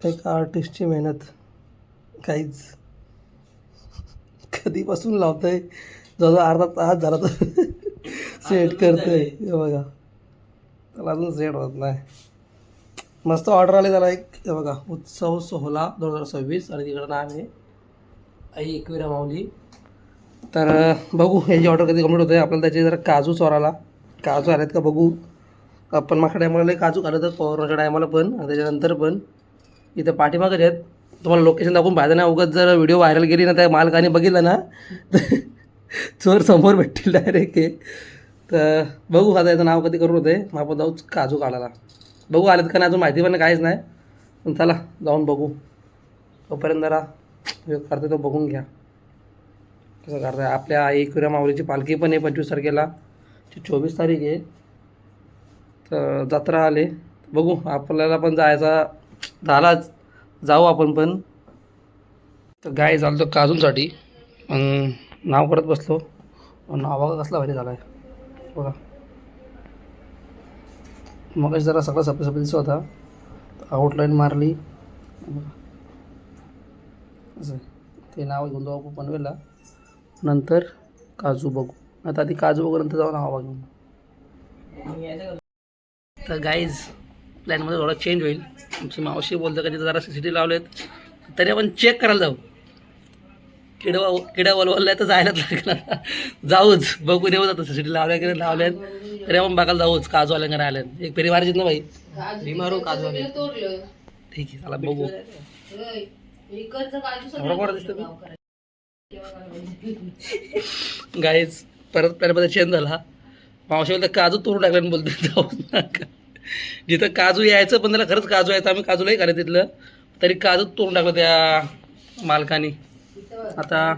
एक आर्टिस्टची मेहनत काहीच कधीपासून लावतंय जवळ अर्धा तास झाला तर सेट करतोय हे बघा त्याला अजून सेट होत नाही मस्त ऑर्डर आली त्याला एक हे बघा उत्सव सोहळा 2026 आणि तिकडं नाव आहे आई एकविरा माऊली तर बघू याची ऑर्डर कधी कंप्लीट होते आपल्याला त्याचे जरा काजू चोराला काजू आलेत का बघू आपण मागच्या टायमाला लई काजू खाल्लं तर कोरोनाच्या टायमाला पण आणि त्याच्यानंतर पण इथं पाठीमागच आहेत तुम्हाला लोकेशन दाखवून पाहिजे ना उगाच जर व्हिडिओ व्हायरल गेली ना त्या मालकाने बघितलं ना तर चोर समोर भेटतील डायरेक्ट हे तर बघू आता याचं नाव कधी करून होते मग आपण जाऊच काजू काढायला बघू आलेत का नाही अजून माहिती पण काहीच नाही पण चला जाऊन बघू तोपर्यंत जरा करते तो बघून घ्या कसं करताय आपल्या एकविरा माऊलीची पालखी पण आहे 25 तारखेला 24 तारीख आहे तर जत्रा आले बघू आपल्याला पण जायचा झालाच जाऊ आपण पण तर गाय चालतो काजूंसाठी नाव करत बसलो नाव बघा कसला भारी झाला आहे बघा मग जरा सगळं सपदिस होता आउटलाईन मारली असं ते नाव घेऊन जाऊ आपण पनवेलला नंतर काजू बघू आता आधी काजू बघू नंतर जाऊ नाव बघू तर गाईज प्लॅनमध्ये थोडा चेंज होईल आमची मावशी बोलतं का तिथं जरा CCTV लावलेत तरी आपण चेक करायला जाऊ किडा वलवलला तर जायलाच लागला जाऊच बघून येऊ जातं CCTV लावल्या की लावल्यात तरी आपण बघायला जाऊच काजू आल्या का आल्यात एक फेरी मारायची ना भाई मारू काजू आले ठीक आहे चला बघू गाईज परत प्लॅनमध्ये चेंज झाला मावशी बोलतं काजू तोडून टाकल्याने बोलतो जाऊ नका जिथं काजू यायचं पण त्याला खरंच काजू यायचं आम्ही काजूलाही करायचं तिथलं तरी काजू तोडून टाकलं त्या मालकानी आता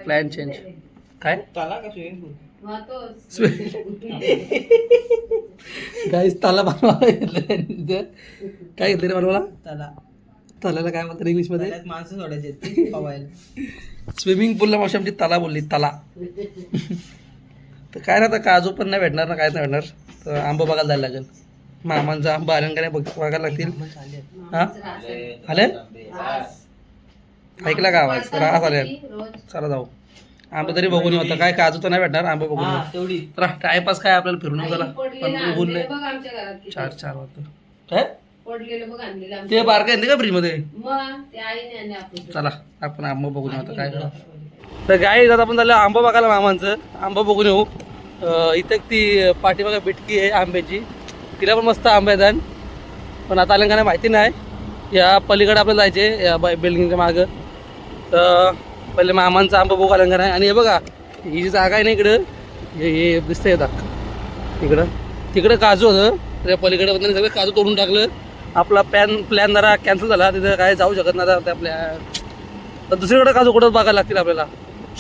प्लॅन चेंज काय गाईस ताला बनवायला घेतलं काय घेतलं रे बनवायला तालाला काय म्हणतात इंग्लिशमध्ये माणसं सोडायचे स्विमिंग पूलला मावशी आमची तला बोलली तला तर काय ना आता काजू पण नाही भेटणार ना काय नाही भेटणार तर आंबा बघायला जायला लागेल मामांचा आंबा आल्या का नाही बघायला लागतील हां आले ऐकला का आवाज राहत आले चला जाऊ आंबा तरी बघून येऊ आता काय काजू तर नाही भेटणार आंबा बघून तेवढी तर टाइमपास काय आपल्याला फिरून झाला पण बोलले 4 वाजता काय ते बारका येते का फ्रीजमध्ये चला आपण आंबा बघून येऊ आता काय करा तर गाई जात आपण झालं आंबा बघायला मामांचं आंबा बघून येऊ इथं ती पाठीमागं बिटकी आहे आंब्याची तिला पण मस्त आंबे आहेत पण आता आलं का नाही माहिती नाही या पलीकडे आपल्याला जायचे या बिल्डिंगच्या मागं तर पहिले मामांचा आंबा बघू आलं का नाही आणि हे बघा ही जी जागा आहे ना इकडं हे दिसतं येतात तिकडं काजू होतं त्या पलीकडे पण सगळं काजू तोडून टाकलं आपला प्लॅन जरा कॅन्सल झाला तिथं काय जाऊ शकत नाही आता आपल्या तर दुसरीकडे काजू कुठं बघायला लागतील आपल्याला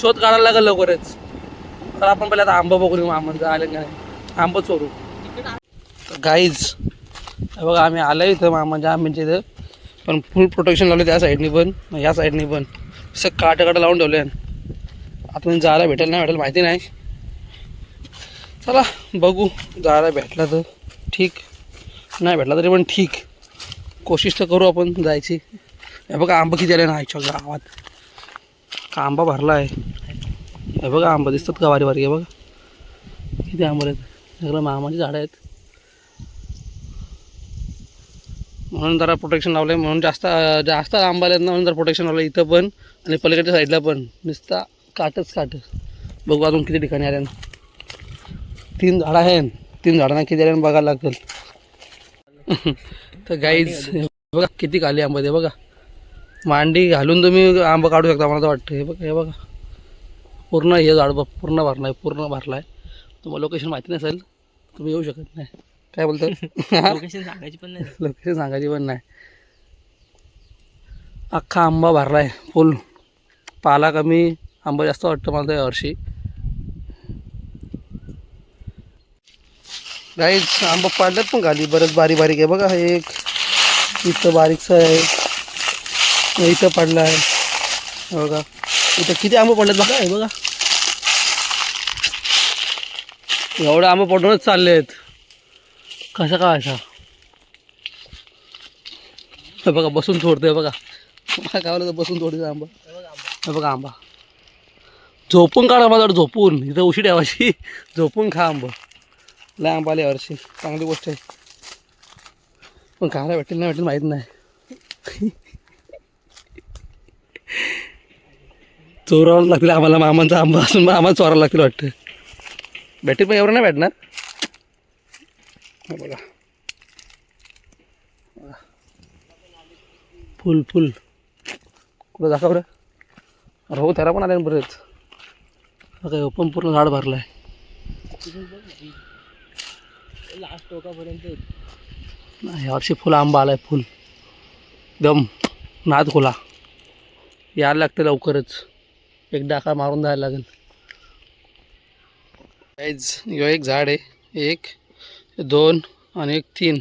शोध काढायला लागेल लवकरच तर आपण पहिल्या आता आंबा बघून येऊ मामांचं आलं का नाही आंबा चोरू गाईज बघा आम्ही आलो इथं मामाच्या आंब्यांच्या इथं पण फुल प्रोटेक्शन लावलं त्या साईडनी पण ह्या साईडनी पण असं काटं लावून ठेवले आता जायला भेटेल नाही भेटेल माहिती नाही चला बघू जायला भेटला तर ठीक नाही भेटला तरी पण ठीक कोशिश तर करू आपण जायची हे बघा आंबा किती आले ना आईच्या गावात का आंबा भरला आहे हे बघा आंबा दिसतात का बारी बारी हे बघा किती आंबा आहेत सगळं मामाची झाडं आहेत म्हणून जरा प्रोटेक्शन लावलं आहे म्हणून जास्त आंबा आहेत ना म्हणून जरा प्रोटेक्शन लावलं इथं पण आणि पलीकडच्या साईडला पण नुसता काटच बघू अजून किती ठिकाणी आल्या 3 झाडं आहेत 3 झाडांना किती आल्या बघायला लागेल तर गाईज बघा किती खाली आंबा ते बघा मांडी घालून तुम्ही आंबा काढू शकता मला तर वाटतं हे बघा पूर्ण हे झाड पूर्ण भरला आहे तुम्हाला लोकेशन माहिती नसेल तुम्ही येऊ शकत नाही काय बोलतो लोकेशन सांगायची पण नाही अख्खा आंबा भरला आहे फुल पाला कमी आंबा जास्त वाटतं मला त्या वर्षी गाईज आंबा पाडल्यात पण खाली बरंच बारीक आहे बघा एक इथं बारीकचं आहे इथं पडलं आहे बघा इथं किती आंबा पडलेत बघा हे बघा एवढं आंबा पडूनच चालले आहेत कसं काय असा बघा बसून तोडतोय बघा, मला गावाला तर बसून तोडतोय आंबा. हे बघा आंबा झोपून काढा माझ्याकडे, झोपून इथं उशी ठेवायची, झोपून खा आंबा. लय आंबा आले यावर्षी, चांगली गोष्ट आहे. पण खायला भेटेल नाही भेटेल माहीत नाही. चोरावं लागतील आम्हाला, मामांचा आंबा असून मग आम्हाला चोरावं लागतील वाटतं. भेटेल पण एवढं नाही भेटणार. बघा फुल फुल कुठं दाखव बरं. अरे हो त्याला पण आले बरेच. बघा पण पूर्ण झाड भरलं आहे लास्ट टोकापर्यंत. यावर्षी फुल आंबा आलाय, फुल एकदम नाद खोला. यायला लागते लवकरच, एक डाका मारून जायला लागेल. एक झाड आहे, 1 2 आणि 1 3,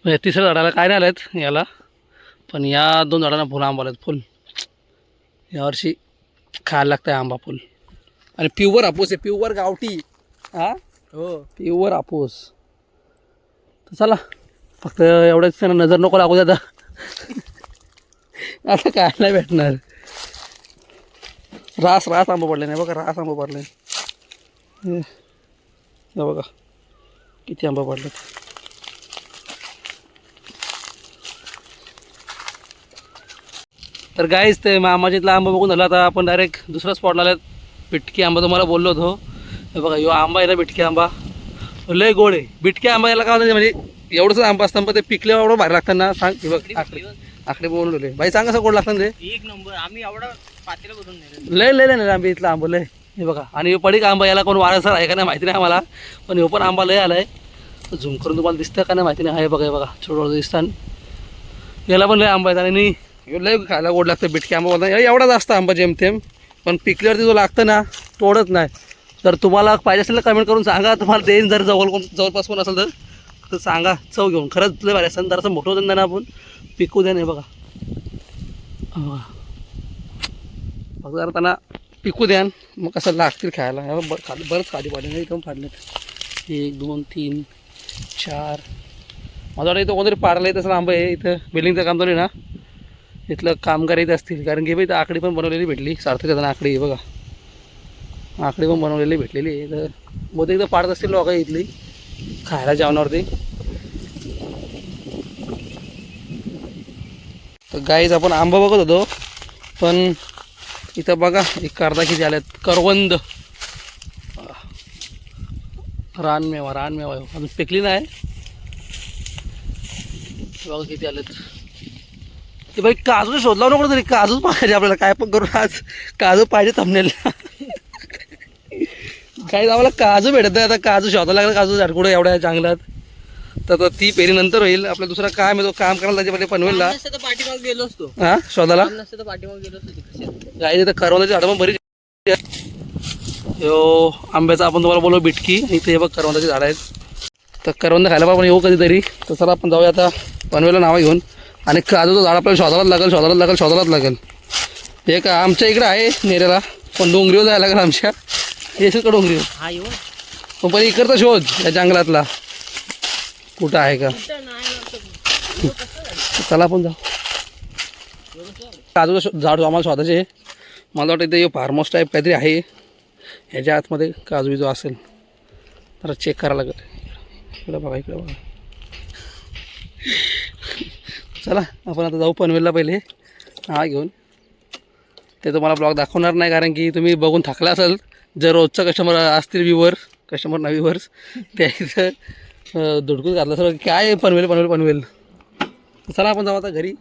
म्हणजे तिसऱ्या झाडाला काय नाही आलेत याला, पण या 2 झाडांना फुल आंबा आलेत. फुल यावर्षी खायला लागतं आहे आंबा फुल. आणि प्युअर हापूस आहे, प्युअर गावठी. हा हो प्युअर हापूस. तर चला फक्त एवढंच, नजर नको लागू द्या आता काय नाही भेटणार. रास आंबा पडले नाही बघा, रास आंबा पडले. हे बघा किती आंबा पडले. तर गाईच ते मामाच्या इथला आंबा बघून झाला. आता आपण डायरेक्ट दुसऱ्या स्पॉटला आल्यात. बिटकी आंबा तुम्हाला बोललो होतो. हे बघा यो आंबा आहे ना, बिटकी आंबा लय गोड आहे. बिटकी आंबा याला काय म्हणजे एवढंच आंबा असतं, पण ते पिकल्यावर एवढं भारी लागतं ना. सांग की बघ आकडे बोलून ठेवले बाई, सांग कसं गोड लागतं ते. एक नंबर. आम्ही एवढा पातेला भरून लय नाही आंबे इथला आंबा लय. हे बघा आणि पडीक आंबा, याला कोण वारसर आहे का नाही माहिती नाही आम्हाला, पण ह्यो पण आंबा लय आलाय. झूम करून तुम्हाला दिसतं का नाही माहिती नाही. हे बघा हे बघा छोटं दिसतं. याला पण लय आंबा आहेत आणि लय खायला गोड लागतं. बिटकी आंबा बोलता एवढा जास्त आंबा जेमतेम, पण पिकल्यावरती जो लागतं ना तोडत नाही. तर तुम्हाला पाहिजे असेल तर कमेंट करून सांगा, तुम्हाला देईन. जर जवळपास कोण असेल तर सांगा, चव घेऊन. खरंच लय भारी असं जरासं मोठं होतं ना आपण पिकू द्या. नाही बघा फक्त जरा त्यांना पिकू द्या, मग कसं लागतील खायला. बरंच खाली पाडले नाही इथं फाडले. 1 2 3 4. माझ्या वाटतं इथं कोणतरी पाडलं आहे तसं आंबा आहे. इथं बिल्डिंगचं काम चालू आहे ना, इथलं कामगार येत असतील. कारण की इथं आकडी पण बनवलेली भेटली. सार्थक येताना आकडी आहे बघा, आकडी पण बनवलेली भेटलेली आहे. तर बहुतेक इथं पाडत असतील लोक इथली खायला जेवणावरती. तर गाईज आपण आंबा बघत होतो, पण इथं बघा एक अर्धा किती आल्यात. करवंद रानमेवा अजून पिकली नाही. बघा किती आलेत. ते बाई काजू शोधला नको तरी, काजूच पाहिजे आपल्याला. काय पण करून आज काजू पाहिजे थांबनेला. काही आम्हाला काजू भेटत नाही. आता काजू शोधायला लागलं, काजू झाडकुडं एवढ्या जंगलात. तर ती पेरी नंतर होईल. आपल्या दुसरा काय मिळतो काम करायला त्याच्या पहिले पनवेलला पाठीमाग गेलो असतो. हा शोधाला पाठीमाग गेलो असतो. गाई तर करवंदाची झाडं पण बरीच. यो आंब्याचा आपण तुम्हाला बोललो बिटकी, इथे हे बघ करवंदाची झाडं आहेत. तर करवंद खायला पण येऊ कधीतरी. तर चला आपण जाऊया आता पनवेलला नावं घेऊन. आणि काजूचं झाड आपल्याला शोधायलाच लागेल. एक आमच्या इकडं आहे नेऱ्याला, पण डोंगरीवर जायला लागेल आमच्या. येशील का डोंगरीवर? पण इकडचा शोध या जंगलातला कुठं आहे का. चला आपण जाऊ. काजूचं झाड आम्हाला शोधायचे. मला वाटतं इथे फार्म हाऊस टाईप काहीतरी आहे, ह्याच्या आतमध्ये काजू जो असेल तर चेक करायला लागेल. इकडं बघा. चला आपण आता जाऊ पनवेलला पहिले हा घेऊन. ते तुम्हाला ब्लॉग दाखवणार नाही, कारण की तुम्ही बघून थकला असाल. जर रोजचा कस्टमर असतील, व्ह्यूवर्स त्या इथं धुडकून घातलं सर काय पनवेल. चला आपण जाऊ आता घरी.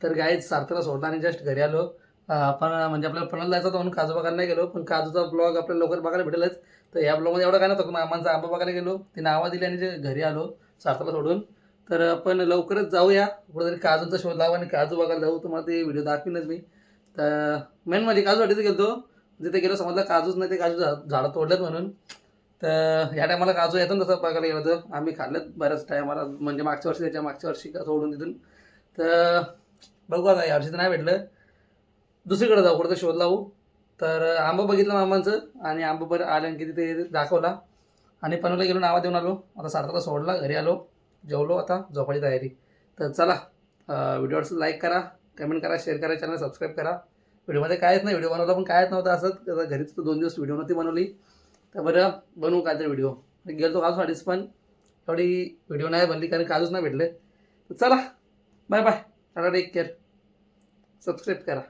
तर गाईज सार्थकला सोडला आणि जस्ट घरी आलो. आपण म्हणजे आपल्याला पनवेल जायचं होतं म्हणून काजू बघायला नाही गेलो, पण काजूचा ब्लॉग आपल्याला लवकर बघायला भेटेलच. तर या ब्लॉगमध्ये एवढं काय नव्हतं. मामांचा आंबा बघायला गेलो, ते नावं दिली आणि जे घरी आलो सार्थकला सोडून. तर आपण लवकरच जाऊया कुठेतरी काजूचा शोध लावा आणि काजू बघायला जाऊ. तुम्हाला ते व्हिडिओ दाखवीनच मी. तर मेन म्हणजे काजू वाटीचं गेलो, जिथे गेलो समजलं काजूच नाही, ते काजू झाडं तोडलेत म्हणून. तर ह्या टायमाला काजू येतं तसं बघायला गेलं होतं. आम्ही खाल्लेत बऱ्याच टायमाला, म्हणजे मागच्या वर्षी त्याच्या मागच्या वर्षी का सोडून तिथून. तर बघू आता यावर्षी तर नाही भेटलं, दुसरीकडे जाऊ कुठं शोध लावू. तर आंबा बघितलं मामांचं आणि आंबा बरं आलं की तिथे दाखवला आणि पनवेलला गेलो, नावा देऊन आलो. आता सार्थकला सोडला, घरी आलो जेवलो आता झोपायची तयारी. तर चला व्हिडिओवर लाईक करा, कमेंट करा, शेअर करा, चॅनल सबस्क्राईब करा. व्हिडिओमध्ये कायच नाही, व्हिडिओ बनवला पण कायच नव्हतं असंच. घरीच 2 दिवस व्हिडिओ नव्हती बनवली. तर बरं बनवू काहीतरी व्हिडिओ. गेलो काजूसाठीच पण एवढी व्हिडिओ नाही बनली कारण काजूच नाही भेटले. तर चला बाय बाय. चला टेक केअर. सबस्क्राईब करा.